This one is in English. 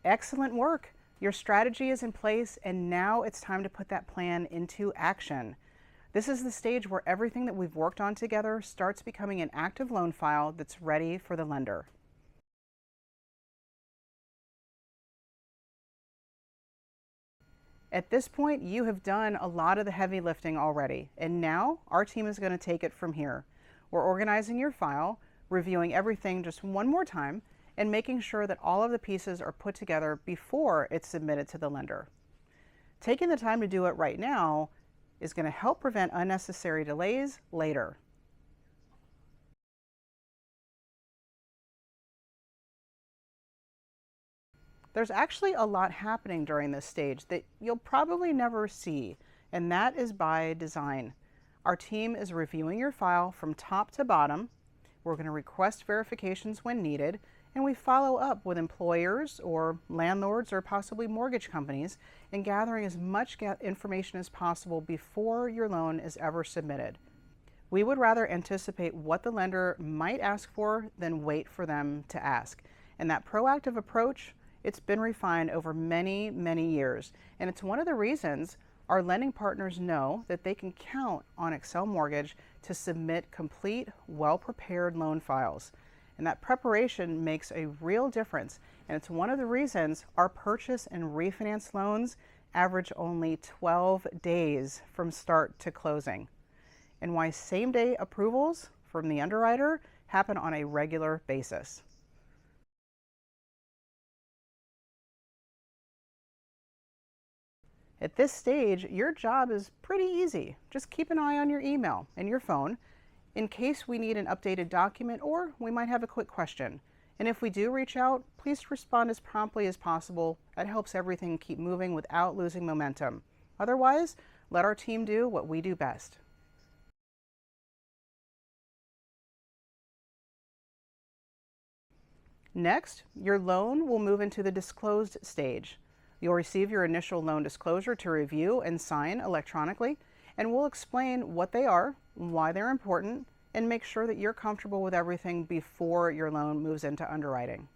Excellent work. Your strategy is in place, and now it's time to put that plan into action. This is the stage where everything that we've worked on together starts becoming an active loan file that's ready for the lender. At this point, you have done a lot of the heavy lifting already, and now our team is going to take it from here. We're organizing your file, reviewing everything just one more time, and making sure that all of the pieces are put together before it's submitted to the lender. Taking the time to do it right now is going to help prevent unnecessary delays later. There's actually a lot happening during this stage that you'll probably never see, and that is by design. Our team is reviewing your file from top to bottom. We're going to request verifications when needed, and we follow up with employers or landlords or possibly mortgage companies in gathering as much information as possible before your loan is ever submitted. We would rather anticipate what the lender might ask for than wait for them to ask. And that proactive approach, it's been refined over many, many years. And it's one of the reasons our lending partners know that they can count on Excel Mortgage to submit complete, well-prepared loan files. And that preparation makes a real difference. And it's one of the reasons our purchase and refinance loans average only 12 days from start to closing. And why same-day approvals from the underwriter happen on a regular basis. At this stage, your job is pretty easy. Just keep an eye on your email and your phone in case we need an updated document or we might have a quick question. And if we do reach out, please respond as promptly as possible. That helps everything keep moving without losing momentum. Otherwise, let our team do what we do best. Next, your loan will move into the disclosed stage. You'll receive your initial loan disclosure to review and sign electronically, and we'll explain what they are, why they're important, and make sure that you're comfortable with everything before your loan moves into underwriting.